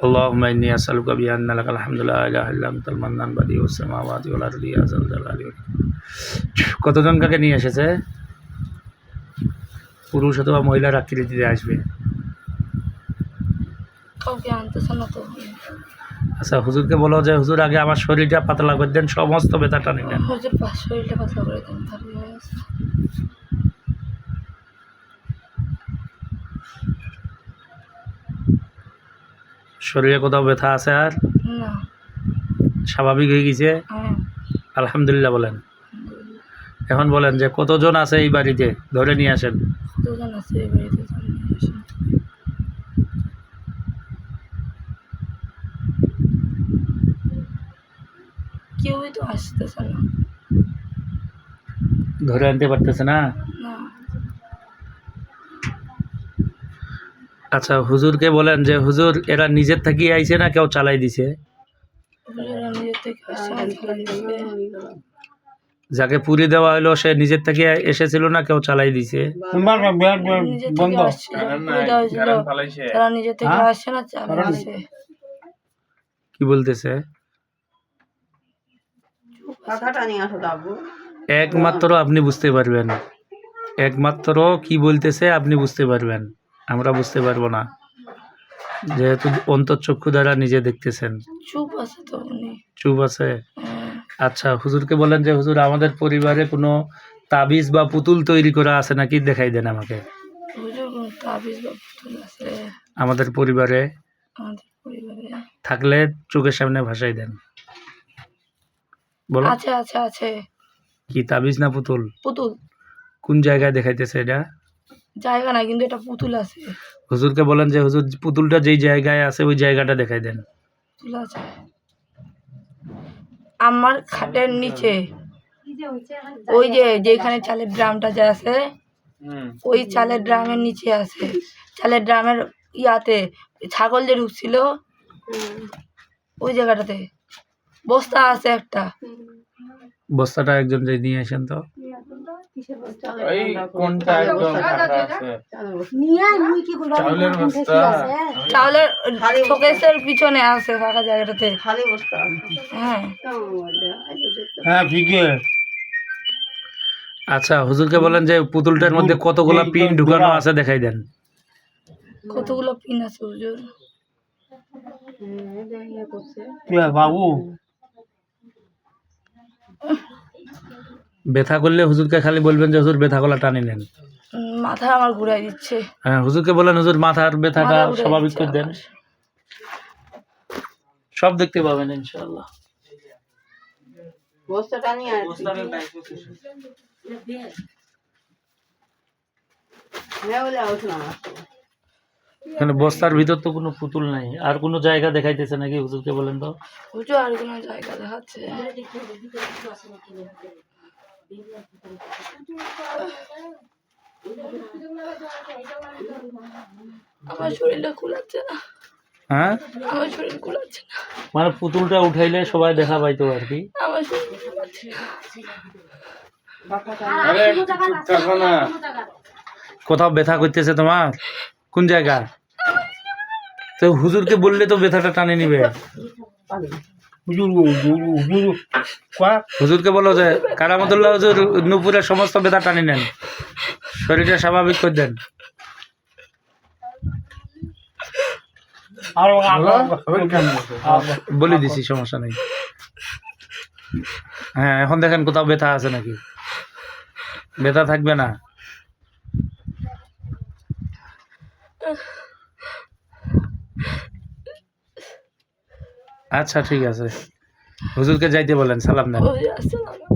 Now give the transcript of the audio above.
আল্লাহুম্মা ইন্নী আসআলুকা বিআন্না লাকাল হামদু লা ইলাহা ইল্লা আনতাল মান্নান বাদিউস সামাওয়াতি ওয়াল আরদি ইয়া যাল জালালি ওয়াল ইকরাম। কতজন কাকে নিয়ে এসেছে? পুরুষ অথবা মহিলার আকৃতিতে আসবে। কাউকে আনতেছে না তো। আচ্ছা, হুজুরকে বলো যে হুজুর আগে আমার শরীরটা পাতলা করে দেন, সমস্ত ব্যথাটা নিলেন। হুজুর শরীরটা পাতলা করে দেন, ভালো হয়ে গেছে। শরীরে কোথাও ব্যথা আছে আর না, স্বাভাবিক হয়ে গেছে? হ্যাঁ আলহামদুলিল্লাহ বলেন। এখন বলেন যে কতজন আছে এই বাড়িতে, ধরে নিয়ে আসেন। দুজন আছে এই বাড়িতে, কেউই তো আসতেছে না, ধরে আনতে পারতেছে না। না। আচ্ছা, হুজুরকে বলেন যে হুজুর এরা নিজের থেকে আইছে না কেউ চালাই দিছে? হুজুরা নিজের থেকে আসছে না, চালাই দিছে। যাকে পুরি দেওয়া হলো সে নিজের থেকে এসেছিল না কেউ চালাই দিছে? নিজের থেকে আসছিল, পুরো দেওয়া হয়েছিল, তারা নিজের থেকে আসছে না, চালাই দিছে। কি বলতেছে? একমাত্র আপনি বুঝতে পারবেন, একমাত্র কি বলতেছে আপনি বুঝতে পারবেন, আমরা বুঝতে পারবো না, যেহেতু অন্তর্চক্ষু দ্বারা নিজে দেখতেছেন। চুপ আছে তো উনি, চুপ আছে। আচ্ছা, হুজুরকে বলেন যে হুজুর আমাদের পরিবারে কোনো তাবিজ বা পুতুল তৈরি করা আছে নাকি, দেখাই দেন আমাকে। হুজুর কোন তাবিজ বা পুতুল আছে আমাদের পরিবারে আমাদের পরিবারে? থাকলে চোখের সামনে ভাসাই দেন, বলো। আছে আছে আছে। কি তাবিজ না পুতুল? পুতুল। কোন জায়গায় দেখাইতেছে এটা? জায়গা না, কিন্তু এটা পুতুল আছে। হুজুরকে বলেন যে হুজুর পুতুলটা যেই জায়গায় আছে ওই জায়গাটা দেখাই দেন। পুতুল আছে আমার খাটের নিচে, ওই যে যেখানে চালের ড্রামটা যে আছে, ওই চালের ড্রামের নিচে আছে। চালের ড্রামের ইয়াতে ছাগল যে ঢুকছিল ওই জায়গাটাতে বস্তা আছে একটা। বস্তাটা একজন যে নিয়ে আসেন তো। চাউলের শোকেসের পিছনে আছে ফাঁকা জায়গাটাতে। হ্যাঁ হ্যাঁ, ঠিক আছে। আচ্ছা, হুজুরকে বলেন যে পুতুলটার মধ্যে কতগুলো পিন ঢুকানো আছে দেখাই দেন। কতগুলো পিন আছে হুজুর? বাবু ব্যথা করলে হুজুরকে খালি বলবেন যে হুজুর ব্যথাগুলো টানি নেন। মাথা আমার ঘুরাই দিচ্ছে। হ্যাঁ, হুজুরকে বলেন হুজুর মাথার ব্যথাটা মাথা ঘুরাই স্বাভাবিক দিচ্ছে করে দেন, আমার। সব দেখতে পাবেন ইনশাআল্লাহ। এখানে বস্তার ভিতর তো কোনো পুতুল নাই। আর কোনো জায়গা দেখাইতেছে নাকি, হুজুরকে বলেন তো। হুজুর আর কোনো জায়গা দেখাচ্ছে? আমার শরীরটা কুলাচ্ছে না। হ্যাঁ, আমার শরীর কুলাচ্ছে না। মানে পুতুলটা উঠাইলে সবাই দেখা পাইতো আর কি। আমার শরীর কুলাচ্ছে না। কোথাও ব্যথা করতেছে তোমার? কোন জায়গা? তো হুজুরকে বললে তো ব্যথাটা টানে নিবে। হুজুরকে বলো যে কারামতুল্লাহ হুজুর নূপুরের সমস্ত ব্যথা টানি নেন, শরীরটা স্বাভাবিক করে দেন। বলে দিছি, সমস্যা নেই। হ্যাঁ, এখন দেখেন কোথাও ব্যথা আছে নাকি? ব্যথা থাকবে না। আচ্ছা, ঠিক আছে, হুজুরকে যাইতে বলেন, সালাম দেন। ওই আসসালামু